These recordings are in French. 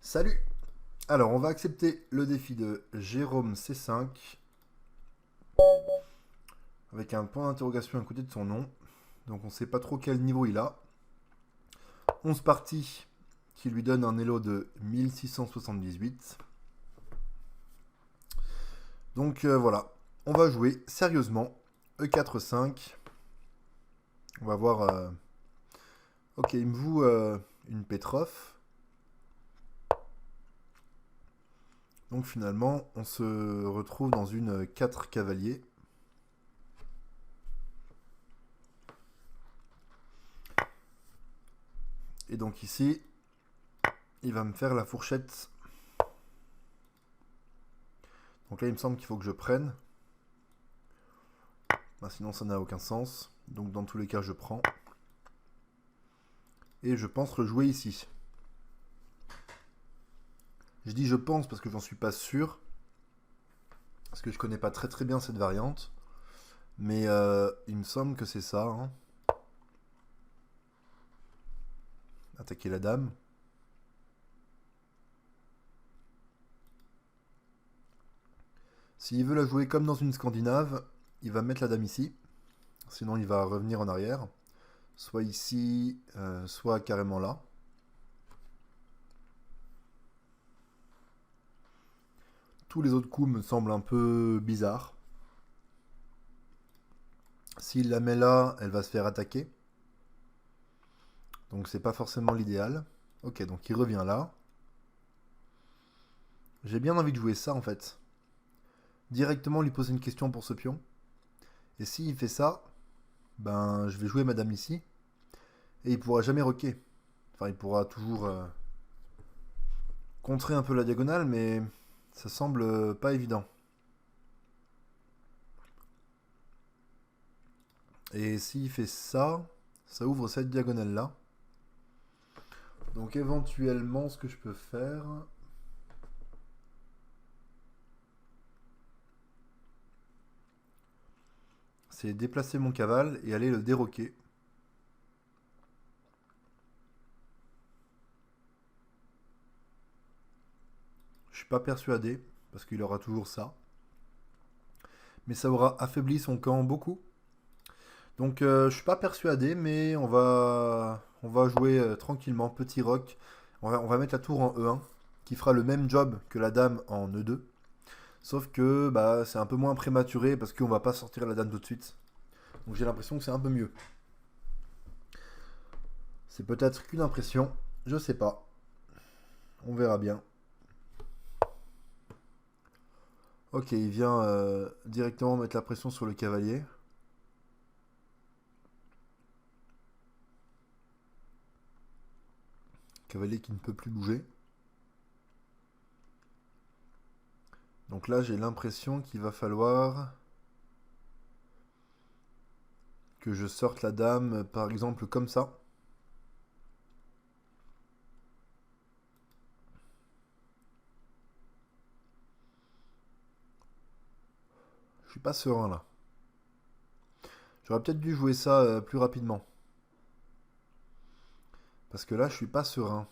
Salut! Alors, on va accepter le défi de Jérôme C5 avec un point d'interrogation à côté de son nom. Donc, on ne sait pas trop quel niveau il a. 11 parties qui lui donnent un elo de 1678. Donc, voilà. On va jouer sérieusement. E4-5. On va voir. Ok, il me joue une Petrov. Donc finalement, on se retrouve dans une 4 cavaliers. Et donc ici, il va me faire la fourchette. Donc là, il me semble qu'il faut que je prenne. Bah, sinon, ça n'a aucun sens. Donc dans tous les cas, je prends. Et je pense le jouer ici. Je dis je pense parce que j'en suis pas sûr. Parce que je connais pas très bien cette variante. Mais il me semble que c'est ça. Hein. Attaquer la dame. S'il veut la jouer comme dans une Scandinave, il va mettre la dame ici. Sinon, il va revenir en arrière. Soit ici, soit carrément là. Tous les autres coups me semblent un peu bizarres. S'il la met là, elle va se faire attaquer. Donc c'est pas forcément l'idéal. Ok, donc il revient là. J'ai bien envie de jouer ça en fait. Directement lui poser une question pour ce pion. Et s'il fait ça, ben je vais jouer madame ici. Et il pourra jamais roquer. Enfin, il pourra toujours contrer un peu la diagonale, mais ça semble pas évident. Et s'il fait ça, ça ouvre cette diagonale là. Donc éventuellement, ce que je peux faire, c'est déplacer mon cavale et aller le déroquer. Je suis pas persuadé, parce qu'il aura toujours ça. Mais ça aura affaibli son camp beaucoup. Donc je suis pas persuadé, mais on va jouer tranquillement, petit roc. On va mettre la tour en E1, qui fera le même job que la dame en E2. Sauf que bah, c'est un peu moins prématuré, parce qu'on va pas sortir la dame tout de suite. Donc j'ai l'impression que c'est un peu mieux. C'est peut-être qu'une impression, je sais pas. On verra bien. Ok, il vient directement mettre la pression sur le cavalier. Cavalier qui ne peut plus bouger. Donc là, j'ai l'impression qu'il va falloir que je sorte la dame, par exemple, comme ça. Je suis pas serein là. J'aurais peut-être dû jouer ça plus rapidement. Parce que là, je suis pas serein.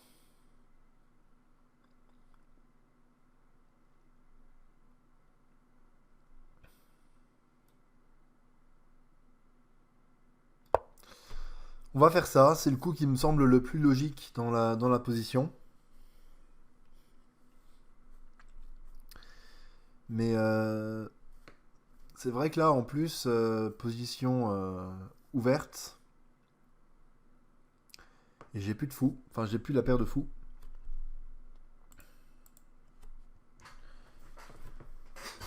On va faire ça, c'est le coup qui me semble le plus logique dans la position. Mais c'est vrai que là, en plus, position ouverte. Et j'ai plus de fou. Enfin, j'ai plus la paire de fous.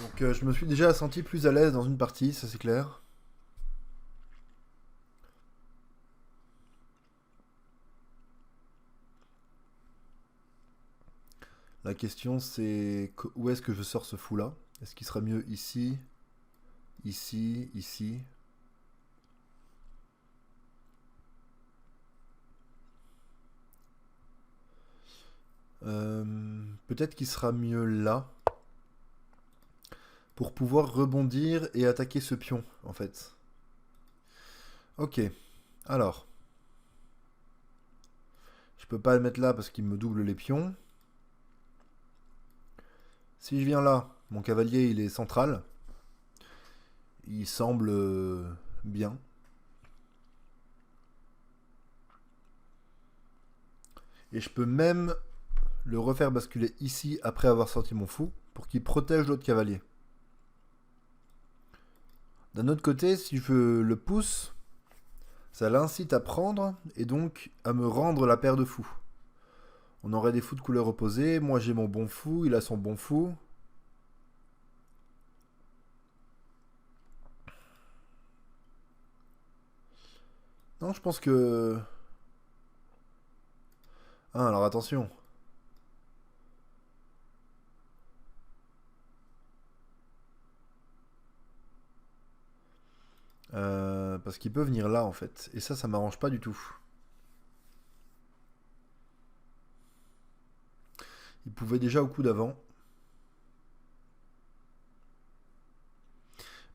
Donc je me suis déjà senti plus à l'aise dans une partie, ça c'est clair. La question c'est où est-ce que je sors ce fou là? Est-ce qu'il sera mieux ici, ici, ici? Peut-être qu'il sera mieux là pour pouvoir rebondir et attaquer ce pion en fait. Ok, alors je peux pas le mettre là parce qu'il me double les pions. Si je viens là, mon cavalier il est central. Il semble bien. Et je peux même le refaire basculer ici après avoir sorti mon fou pour qu'il protège l'autre cavalier. D'un autre côté, si je le pousse, ça l'incite à prendre et donc à me rendre la paire de fous. On aurait des fous de couleur opposée. Moi j'ai mon bon fou, il a son bon fou. Non, je pense que... Ah, alors attention. Parce qu'il peut venir là en fait. Et ça m'arrange pas du tout. Il pouvait déjà au coup d'avant.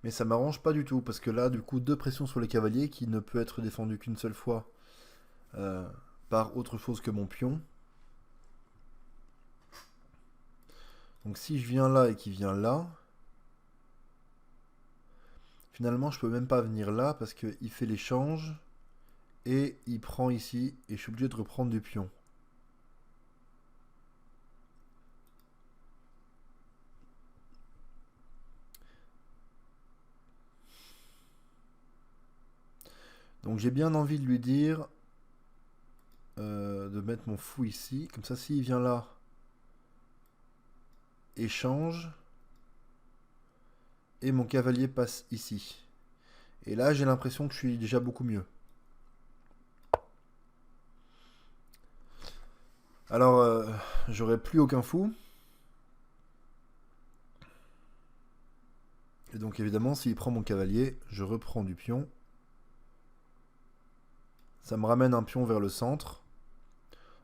Mais ça m'arrange pas du tout. Parce que là, du coup, deux pressions sur les cavaliers qui ne peut être défendu qu'une seule fois euh, par autre chose que mon pion. Donc si je viens là et qu'il vient là, finalement je peux même pas venir là parce qu'il fait l'échange et il prend ici et je suis obligé de reprendre du pion. Donc j'ai bien envie de lui dire de mettre mon fou ici. Comme ça s'il vient là, échange. Et mon cavalier passe ici. Et là j'ai l'impression que je suis déjà beaucoup mieux. Alors j'aurai plus aucun fou. Et donc évidemment s'il prend mon cavalier, je reprends du pion. Ça me ramène un pion vers le centre.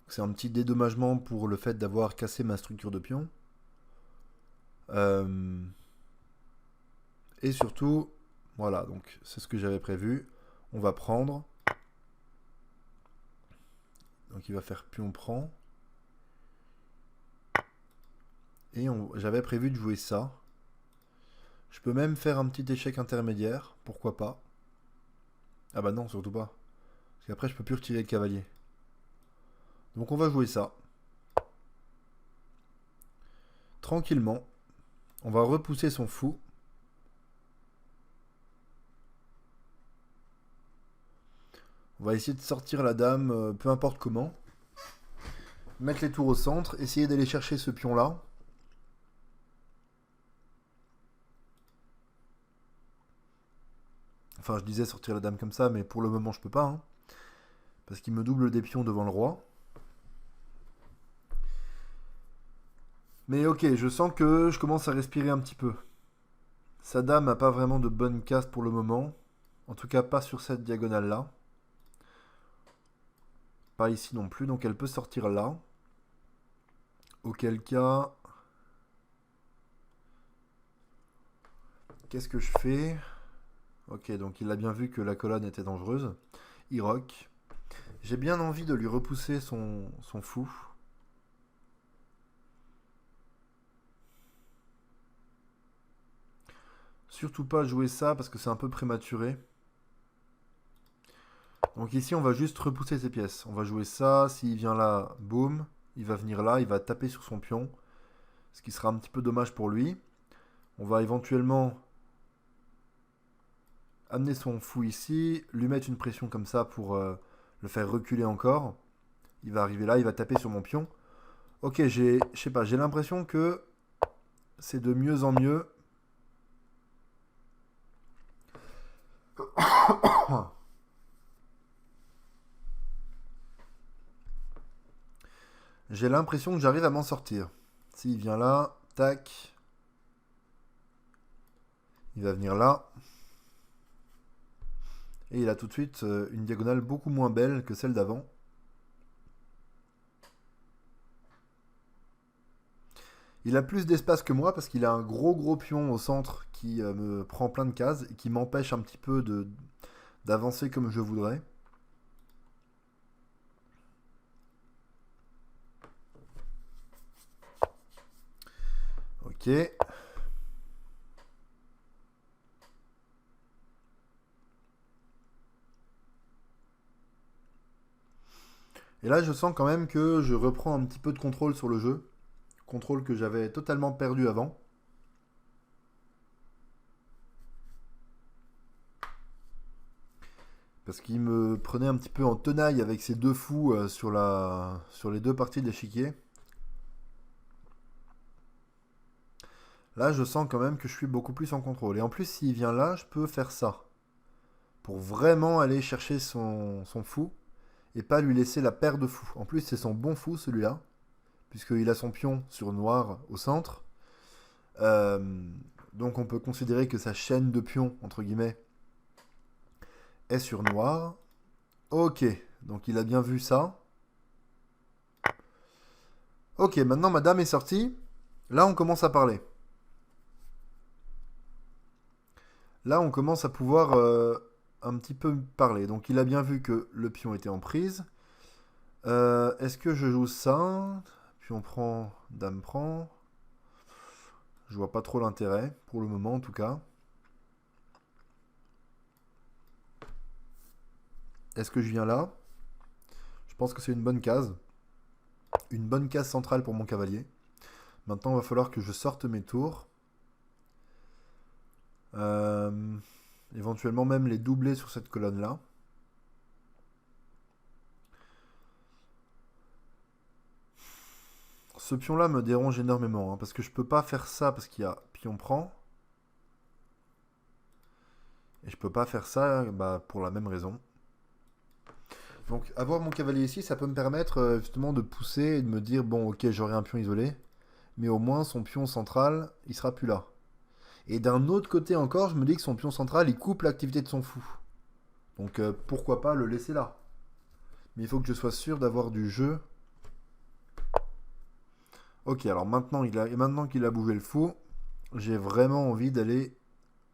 C'est un petit dédommagement pour le fait d'avoir cassé ma structure de pion. Et surtout, voilà, donc c'est ce que j'avais prévu. On va prendre. Donc il va faire pion prend. Et j'avais prévu de jouer ça. Je peux même faire un petit échec intermédiaire, pourquoi pas. Ah bah non, surtout pas. Parce qu'après je peux plus retirer le cavalier. Donc on va jouer ça. Tranquillement. On va repousser son fou. On va essayer de sortir la dame, peu importe comment. Mettre les tours au centre, essayer d'aller chercher ce pion là. Enfin, je disais sortir la dame comme ça, mais pour le moment, je peux pas. Hein, parce qu'il me double des pions devant le roi. Mais ok, je sens que je commence à respirer un petit peu. Sa dame n'a pas vraiment de bonne casse pour le moment. En tout cas, pas sur cette diagonale-là. Pas ici non plus, donc elle peut sortir là. Auquel cas... Qu'est-ce que je fais? Ok, donc il a bien vu que la colonne était dangereuse. Il rock. J'ai bien envie de lui repousser son fou. Surtout pas jouer ça parce que c'est un peu prématuré. Donc ici on va juste repousser ses pièces. On va jouer ça, s'il vient là, boum. Il va venir là, il va taper sur son pion. Ce qui sera un petit peu dommage pour lui. On va éventuellement amener son fou ici, lui mettre une pression comme ça pour le faire reculer encore. Il va arriver là, il va taper sur mon pion. Ok, je sais pas, j'ai l'impression que c'est de mieux en mieux. J'ai l'impression que j'arrive à m'en sortir. S'il vient là, tac. Il va venir là. Et il a tout de suite une diagonale beaucoup moins belle que celle d'avant. Il a plus d'espace que moi parce qu'il a un gros pion au centre qui me prend plein de cases et qui m'empêche un petit peu d'avancer comme je voudrais. Ok, Ok. Et là, je sens quand même que je reprends un petit peu de contrôle sur le jeu. Contrôle que j'avais totalement perdu avant. Parce qu'il me prenait un petit peu en tenaille avec ces deux fous sur les deux parties de l'échiquier. Là, je sens quand même que je suis beaucoup plus en contrôle. Et en plus, s'il vient là, je peux faire ça. Pour vraiment aller chercher son fou. Et pas lui laisser la paire de fous. En plus, c'est son bon fou, celui-là. Puisqu'il a son pion sur noir au centre. Euh, donc on peut considérer que sa chaîne de pions, entre guillemets, est sur noir. Ok, donc il a bien vu ça. Ok, maintenant ma dame est sortie. Là, on commence à parler. Là, on commence à pouvoir un petit peu parler. Donc, il a bien vu que le pion était en prise. Est-ce que je joue ça? Pion prend, dame prend. Je vois pas trop l'intérêt, pour le moment en tout cas. Est-ce que je viens là? Je pense que c'est une bonne case. Une bonne case centrale pour mon cavalier. Maintenant, il va falloir que je sorte mes tours. Euh, éventuellement même les doubler sur cette colonne-là. Ce pion-là me dérange énormément, hein, parce que je peux pas faire ça parce qu'il y a pion prend. Et je peux pas faire ça bah, pour la même raison. Donc avoir mon cavalier ici, ça peut me permettre justement de pousser et de me dire, bon ok, j'aurai un pion isolé, mais au moins son pion central, il sera plus là. Et d'un autre côté encore, je me dis que son pion central, il coupe l'activité de son fou. Donc pourquoi pas le laisser là. Mais il faut que je sois sûr d'avoir du jeu. Ok, alors maintenant qu'il a bougé le fou, j'ai vraiment envie d'aller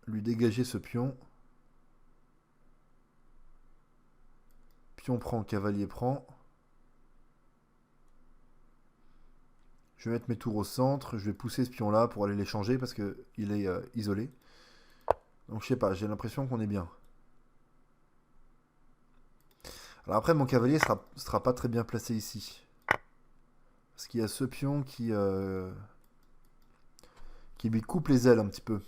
lui dégager ce pion. Pion prend, cavalier prend. Je vais mettre mes tours au centre, je vais pousser ce pion là pour aller les changer parce qu'il est isolé. Donc je sais pas, j'ai l'impression qu'on est bien. Alors après mon cavalier sera pas très bien placé ici. Parce qu'il y a ce pion qui lui coupe les ailes un petit peu.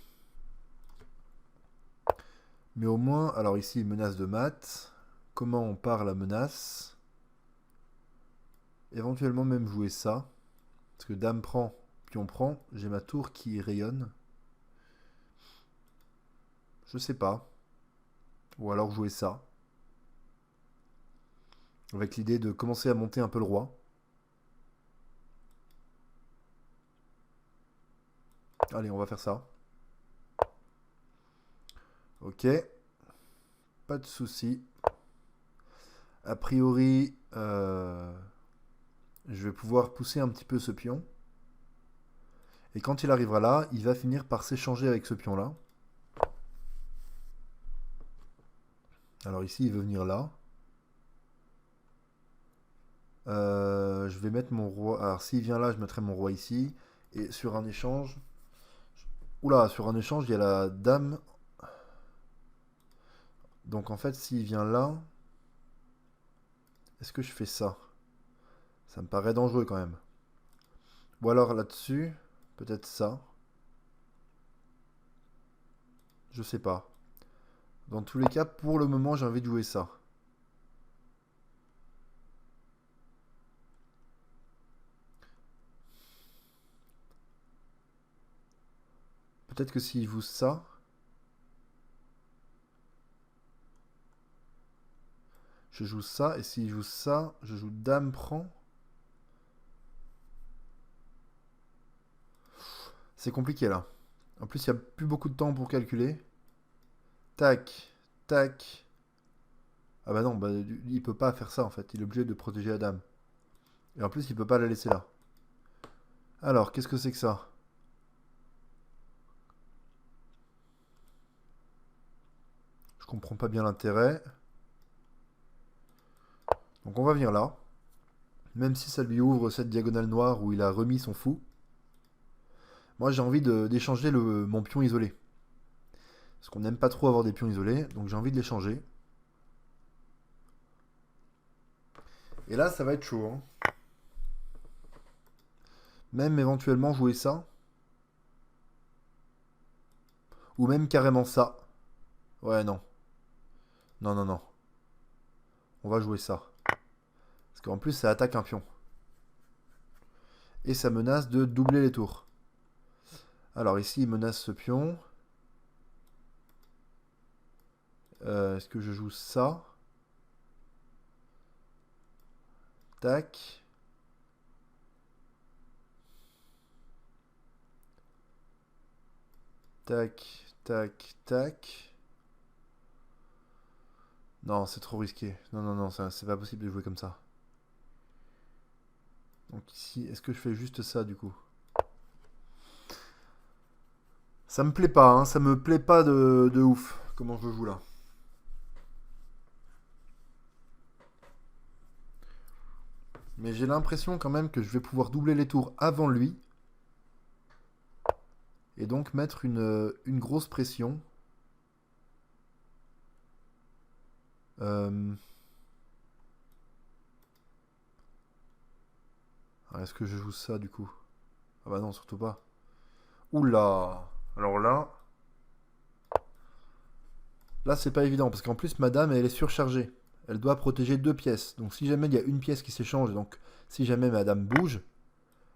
Mais au moins, alors ici menace de mat. Comment on part la menace? Éventuellement même jouer ça. Parce que dame prend, pion prend, j'ai ma tour qui rayonne. Je sais pas. Ou alors jouer ça. Avec l'idée de commencer à monter un peu le roi. Allez, on va faire ça. Ok. Pas de souci. A priori, je vais pouvoir pousser un petit peu ce pion. Et quand il arrivera là, il va finir par s'échanger avec ce pion-là. Alors ici, il veut venir là. Je vais mettre mon roi. Alors s'il vient là, je mettrai mon roi ici. Et sur un échange. Oula, sur un échange, il y a la dame. Donc en fait, s'il vient là. Est-ce que je fais ça? Ça me paraît dangereux quand même. Ou alors là-dessus, peut-être ça. Je sais pas. Dans tous les cas, pour le moment, j'ai envie de jouer ça. Peut-être que s'il joue ça. Je joue ça. Et s'il joue ça, je joue dame prend. C'est compliqué là. En plus, il n'y a plus beaucoup de temps pour calculer. Tac, tac. Ah bah non, bah, il peut pas faire ça en fait. Il est obligé de protéger la dame. Et en plus, il peut pas la laisser là. Alors, qu'est-ce que c'est que ça? Je comprends pas bien l'intérêt. Donc on va venir là. Même si ça lui ouvre cette diagonale noire où il a remis son fou. Moi, j'ai envie d'échanger mon pion isolé. Parce qu'on n'aime pas trop avoir des pions isolés, donc j'ai envie de l'échanger. Et là, ça va être chaud. Hein. Même éventuellement jouer ça. Ou même carrément ça. Ouais, non. Non, non, non. On va jouer ça. Parce qu'en plus, ça attaque un pion. Et ça menace de doubler les tours. Alors ici, il menace ce pion. Est-ce que je joue ça? Tac. Tac, tac, tac. Non, c'est trop risqué. Non, non, non, c'est pas possible de jouer comme ça. Donc ici, est-ce que je fais juste ça du coup? Ça me plaît pas, hein, ça me plaît pas de ouf, comment je joue là. Mais j'ai l'impression quand même que je vais pouvoir doubler les tours avant lui. Et donc mettre une grosse pression. Est-ce que je joue ça du coup? Ah bah non, surtout pas. Oula! Alors là... Là, c'est pas évident, parce qu'en plus, madame, elle est surchargée. Elle doit protéger 2 pièces. Donc si jamais il y a une pièce qui s'échange, donc si jamais madame bouge,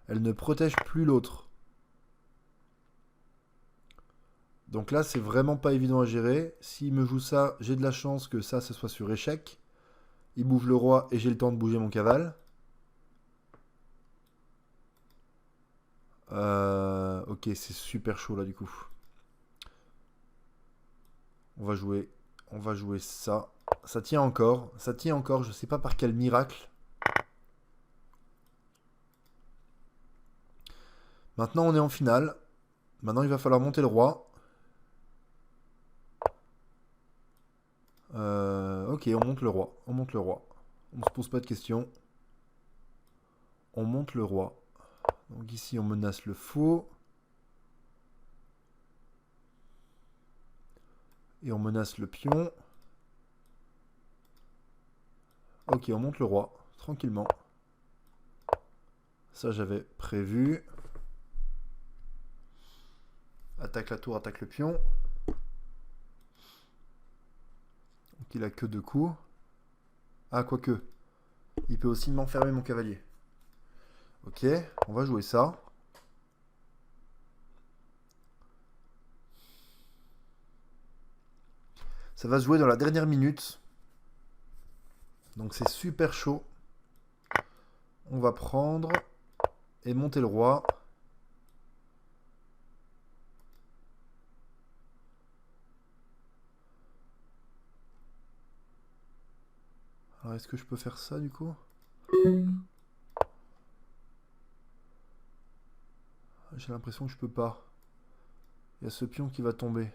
elle ne protège plus l'autre. Donc là, c'est vraiment pas évident à gérer. S'il me joue ça, j'ai de la chance que ça, ce soit sur échec. Il bouge le roi et j'ai le temps de bouger mon cavale. Ok, c'est super chaud là du coup. On va jouer ça. Ça tient encore. Ça tient encore. Je sais pas par quel miracle. Maintenant, on est en finale. Maintenant, il va falloir monter le roi. Ok, on monte le roi. On monte le roi. On ne se pose pas de questions. On monte le roi. Donc ici, on menace le faux. Et on menace le pion. Ok, on monte le roi. Tranquillement. Ça, j'avais prévu. Attaque la tour, attaque le pion. Donc il a que 2 coups. Ah, quoique. Il peut aussi m'enfermer mon cavalier. Ok, on va jouer ça. Ça va se jouer dans la dernière minute. Donc c'est super chaud. On va prendre et monter le roi. Alors est-ce que je peux faire ça du coup? J'ai l'impression que je peux pas. Il y a ce pion qui va tomber.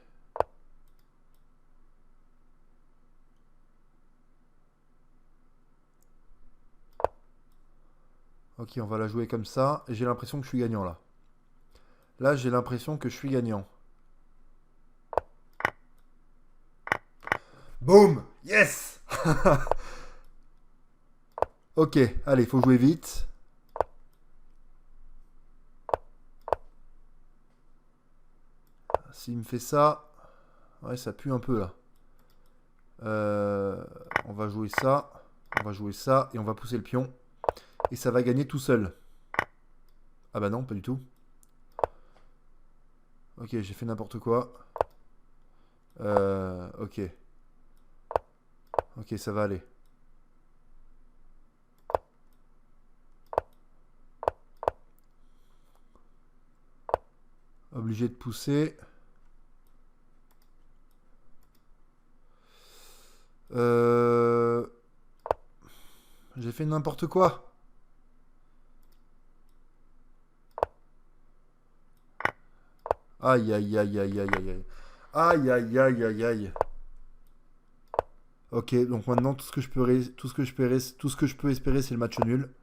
Ok, on va la jouer comme ça. Et j'ai l'impression que je suis gagnant là. Là, j'ai l'impression que je suis gagnant. Boum! Yes! Ok, allez, il faut jouer vite. S'il me fait ça... Ouais, ça pue un peu là. On va jouer ça. On va jouer ça. Et on va pousser le pion. Et ça va gagner tout seul. Ah bah non, pas du tout. Ok, j'ai fait n'importe quoi. Ok. Ok, ça va aller. Obligé de pousser. J'ai fait n'importe quoi. Aïe, aïe, aïe, aïe, aïe, aïe. Aïe, aïe, aïe, aïe, aïe. Ok, donc maintenant, tout ce que je peux espérer, c'est le match nul.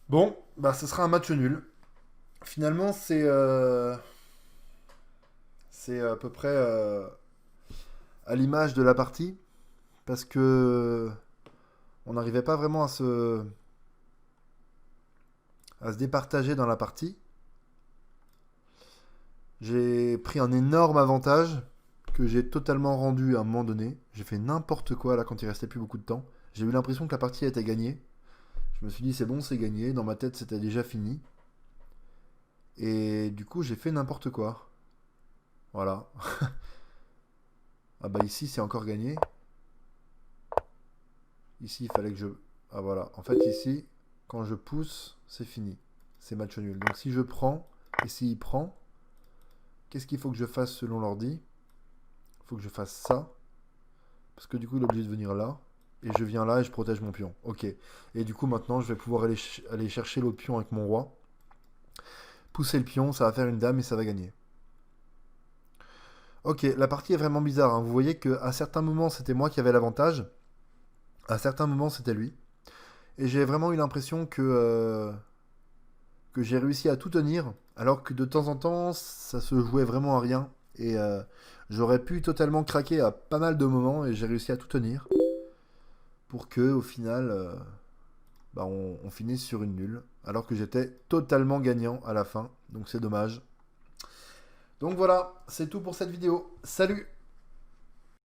Bon, bah ce sera un match nul. Finalement, c'est à peu près à l'image de la partie, parce que on n'arrivait pas vraiment à se départager dans la partie. J'ai pris un énorme avantage que j'ai totalement rendu à un moment donné. J'ai fait n'importe quoi là quand il restait plus beaucoup de temps. J'ai eu l'impression que la partie était gagnée. Je me suis dit c'est bon, c'est gagné. Dans ma tête, c'était déjà fini. Et du coup, j'ai fait n'importe quoi. Voilà. Ah bah ici, c'est encore gagné. Ici, il fallait que je... Ah voilà. En fait, ici, quand je pousse, c'est fini. C'est match nul. Donc si je prends, et s'il prend, qu'est-ce qu'il faut que je fasse selon l'ordi? Il faut que je fasse ça. Parce que du coup, il est obligé de venir là. Et je viens là et je protège mon pion. Ok. Et du coup, maintenant, je vais pouvoir aller chercher l'autre pion avec mon roi. Pousser le pion, ça va faire une dame et ça va gagner. Ok, la partie est vraiment bizarre, hein. Vous voyez qu'à certains moments, c'était moi qui avais l'avantage. À certains moments, c'était lui. Et j'ai vraiment eu l'impression que j'ai réussi à tout tenir, alors que de temps en temps, ça se jouait vraiment à rien. Et j'aurais pu totalement craquer à pas mal de moments, et j'ai réussi à tout tenir, pour que au final, bah, on finisse sur une nulle, alors que j'étais totalement gagnant à la fin. Donc c'est dommage. Donc voilà, c'est tout pour cette vidéo. Salut!